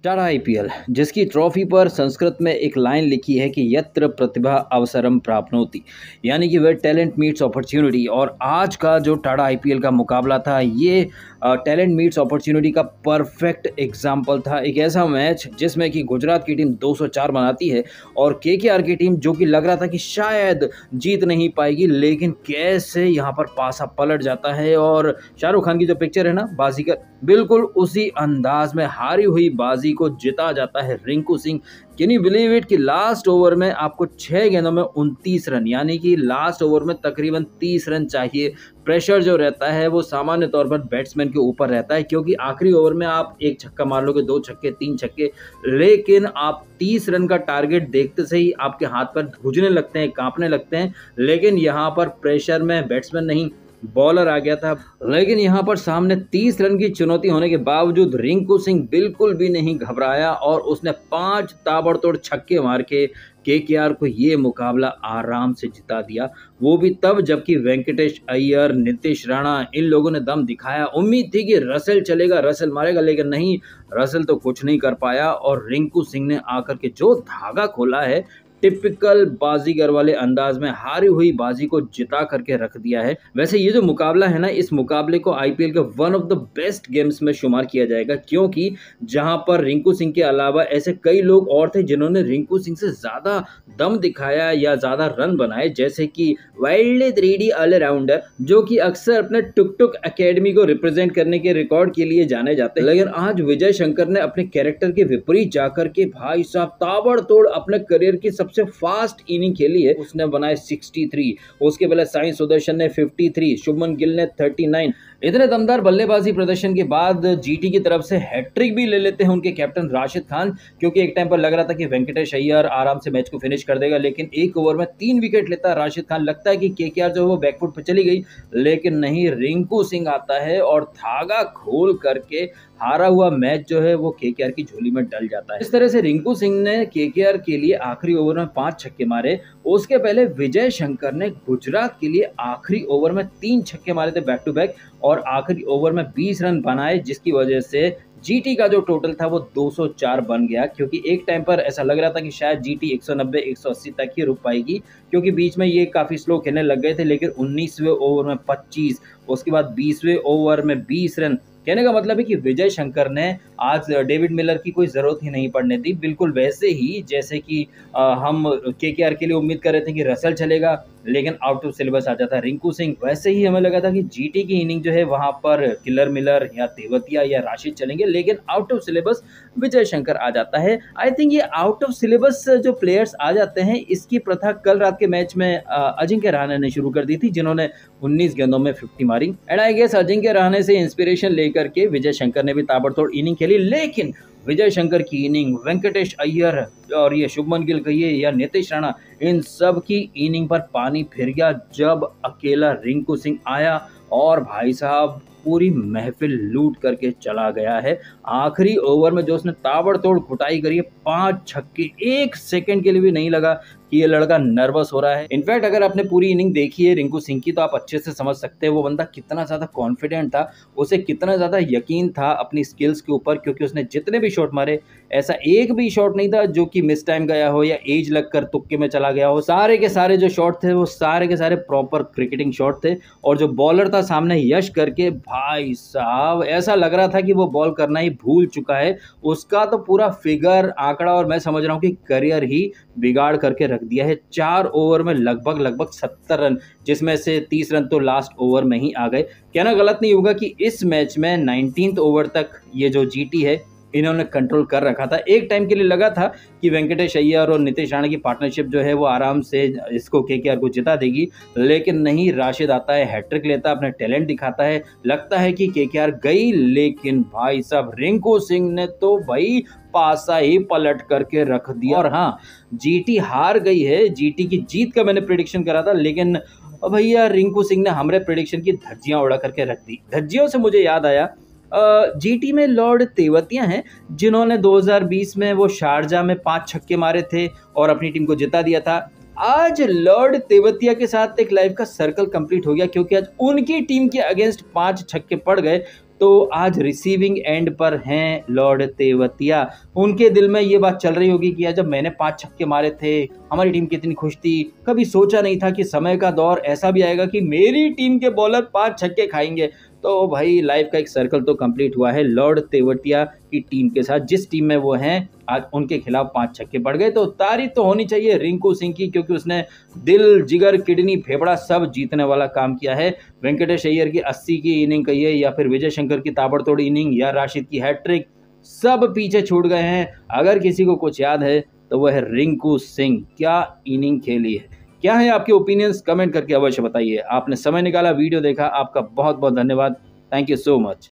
Tata IPL जिसकी trophy पर संस्कृत में एक लाइन लिखी है कि यत्र प्रतिभा अवसरम प्राप्नोति, यानी कि वे टैलेंट मीट्स अपॉर्चुनिटी। और आज का जो टाटा आईपीएल का मुकाबला था ये टैलेंट मीट्स अपॉर्चुनिटी का परफेक्ट एग्जाम्पल था। एक ऐसा मैच जिसमें कि गुजरात की टीम 204 बनाती है और केकेआर की टीम जो कि लग रहा था कि शायद जीत नहीं पाएगी, लेकिन कैसे यहाँ पर पासा पलट जाता है। और शाहरुख खान की जो पिक्चर है ना बाजीगर, बिल्कुल उसी अंदाज में हारी हुई बाजी को जिता जाता है Rinku Singh. Can you believe it कि लास्ट ओवर में आपको 6 गेंदों में 29 रन, यानी कि लास्ट ओवर में तकरीबन 30 रन चाहिए। प्रेशर जो रहता है वो सामान्य तौर पर बैट्समैन के ऊपर रहता है, क्योंकि आखिरी ओवर में आप एक छक्का मार लोगे, 2 छक्के 3 छक्के, लेकिन आप 30 रन का टारगेट देखते से ही आपके हाथ पर धुजने लगते हैं, कांपने लगते हैं। लेकिन यहाँ पर प्रेशर में बैट्समैन नहीं बॉलर आ गया था, लेकिन यहाँ पर सामने 30 रन की चुनौती होने के बावजूद रिंकू सिंह बिल्कुल भी नहीं घबराया और उसने 5 ताबड़तोड़ छक्के मार के केकेआर को ये मुकाबला आराम से जिता दिया। वो भी तब जबकि वेंकटेश अय्यर, नीतीश राणा, इन लोगों ने दम दिखाया। उम्मीद थी कि रसेल चलेगा, रसेल मारेगा, लेकिन नहीं, रसेल तो कुछ नहीं कर पाया। और रिंकू सिंह ने आकर के जो धागा खोला है, टिपिकल बाजीगर वाले अंदाज में हारी हुई बाजी को जिता करके रख दिया है। वैसे ये जो मुकाबला है ना, इस मुकाबले को आईपीएल के one of the best games में शुमार किया जाएगा, क्योंकि जहां पर रिंकू सिंह के अलावा ऐसे कई लोग और थे जिन्होंने रिंकू सिंह से ज्यादा दम दिखाया या ज्यादा रन बनाए, जैसे कि वाइल्ड 3D ऑलराउंडर जो कि अक्सर अपने टुक टुक एकेडमी को रिप्रेजेंट करने के रिकॉर्ड के लिए जाने जाते हैं। लेकिन आज विजय शंकर ने अपने कैरेक्टर के विपरीत जाकर के भाई साहब ताबड़तोड़ अपने करियर की सबसे फास्ट इनिंग खेली है। उसने बनाए 63, उसके पहले साई सुदर्शन ने 53, शुभमन गिल ने 39। इतने दमदार बल्लेबाजी प्रदर्शन के बाद जीटी की तरफ से हैट्रिक भी ले लेते हैं उनके कैप्टन राशिद खान, क्योंकि एक टाइम पर लग रहा था कि वेंकटेश अय्यर आराम से मैच को फिनिश कर देगा, लेकिन एक ओवर में 3 विकेट लेता है राशिद खान। लगता है कि केकेआर जो है वो बैकफुट पर चली गई, लेकिन नहीं, रिंकू सिंह आता है और धागा खोल करके हारा हुआ मैच जो है वो केकेआर की झोली में डल जाता है। इस तरह से रिंकू सिंह ने केकेआर के लिए आखिरी ओवर में 5 छक्के मारे। उसके पहले विजय शंकर ने गुजरात के लिए आखिरी ओवर में 3 छक्के मारे थे बैक टू बैक, और आखिरी ओवर में 20 रन बनाए, जिसकी वजह से जीटी का जो टोटल था वो 204 बन गया। क्योंकि एक टाइम पर ऐसा लग रहा था कि शायद जीटी 190-180 तक ही रुक पाएगी, क्योंकि बीच में ये काफी स्लो खेलने लग गए थे। लेकिन 19वें ओवर में 25, उसके बाद 20वें ओवर में 20 रन। कहने का मतलब है कि विजय शंकर ने आज डेविड मिलर की कोई जरूरत ही नहीं पड़ने दी, बिल्कुल वैसे ही जैसे कि हम केकेआर के लिए उम्मीद कर रहे थे कि रसेल चलेगा, लेकिन आउट ऑफ सिलेबस आ जाता है रिंकू सिंह। वैसे ही हमें लगा था कि जीटी की इनिंग जो है वहां पर किलर मिलर या तेवतिया या राशिद चलेंगे, लेकिन out of syllabus Vijay Shankar आ जाता है। आई थिंक ये आउट ऑफ सिलेबस जो प्लेयर्स आ जाते हैं, इसकी प्रथा कल रात के मैच में अजिंक्य रहाणे ने शुरू कर दी थी, जिन्होंने 19 गेंदों में 50 मारी। And I guess Ajinkya Rahane से इंस्पिरेशन लेकर के विजय शंकर ने भी ताबड़तोड़ इनिंग खेली। लेकिन विजय शंकर की इनिंग, वेंकटेश अय्यर और ये शुभमन गिल कहिए या नीतीश राणा, इन सब की इनिंग पर पानी फिर गया जब अकेला रिंकू सिंह आया और भाई साहब पूरी महफिल लूट करके चला गया है। आखिरी ओवर में जो उसने ताबड़तोड़ कुटाई करी है, 5 छक्के, 1 सेकंड के लिए भी नहीं लगा कि ये लड़का नर्वस हो रहा है। इनफैक्ट अगर आपने पूरी इनिंग देखी है रिंकू सिंह की, तो आप अच्छे से समझ सकते हैं वो बंदा कितना ज्यादा कॉन्फिडेंट था, उसे कितना ज्यादा यकीन था अपनी स्किल्स के ऊपर, क्योंकि उसने जितने भी शॉट मारे, ऐसा एक भी शॉट नहीं था जो कि मिस टाइम गया हो या एज लगकर तुक्के में चला गया हो। सारे के सारे जो शॉट थे वो सारे के सारे प्रॉपर क्रिकेटिंग शॉट थे। और जो बॉलर था सामने यश करके, भाई साहब ऐसा लग रहा था कि वो बॉल करना ही भूल चुका है। उसका तो पूरा फिगर, आंकड़ा, और मैं समझ रहा हूँ कि करियर ही बिगाड़ करके रख दिया है। 4 ओवर में लगभग 70 रन, जिसमें से 30 रन तो लास्ट ओवर में ही आ गए। कहना गलत नहीं होगा कि इस मैच में 19th ओवर तक ये जो जीटी है इन्होंने कंट्रोल कर रखा था। एक टाइम के लिए लगा था कि वेंकटेश अय्यर और नीतीश राणा की पार्टनरशिप जो है वो आराम से इसको केकेआर को जिता देगी, लेकिन नहीं, राशिद आता है, हैट्रिक लेता है, अपना टैलेंट दिखाता है, लगता है कि केकेआर गई, लेकिन भाई साहब रिंकू सिंह ने तो भाई पासा ही पलट करके रख दिया। और हाँ, जीटी हार गई है, जीटी की जीत का मैंने प्रेडिक्शन करा था, लेकिन भैया रिंकू सिंह ने हमारे प्रेडिक्शन की धज्जियां उड़ा करके रख दी। धज्जियों से मुझे याद आया, जीटी में लॉर्ड तेवतिया हैं, जिन्होंने 2020 में वो शारजा में 5 छक्के मारे थे और अपनी टीम को जिता दिया था। आज लॉर्ड तेवतिया के साथ एक लाइफ का सर्कल कंप्लीट हो गया, क्योंकि आज उनकी टीम के अगेंस्ट 5 छक्के पड़ गए। तो आज रिसीविंग एंड पर हैं लॉर्ड तेवतिया। उनके दिल में ये बात चल रही होगी कि यार जब मैंने 5 छक्के मारे थे, हमारी टीम कितनी खुश थी। कभी सोचा नहीं था कि समय का दौर ऐसा भी आएगा कि मेरी टीम के बॉलर 5 छक्के खाएंगे। तो भाई लाइफ का एक सर्कल तो कंप्लीट हुआ है लॉर्ड तेवतिया की टीम के साथ। जिस टीम में वो हैं आज उनके खिलाफ 5 छक्के पड़ गए, तो तारीफ तो होनी चाहिए रिंकू सिंह की, क्योंकि उसने दिल, जिगर, किडनी, फेफड़ा सब जीतने वाला काम किया है। वेंकटेश अय्यर की 80 की इनिंग कहिए, या फिर विजय शंकर की ताबड़तोड़ इनिंग, या राशिद की हैट्रिक, सब पीछे छूट गए हैं। अगर किसी को कुछ याद है तो वह है रिंकू सिंह। क्या इनिंग खेली है। क्या है आपके ओपिनियंस, कमेंट करके अवश्य बताइए। आपने समय निकाला, वीडियो देखा, आपका बहुत बहुत धन्यवाद। Thank you so much.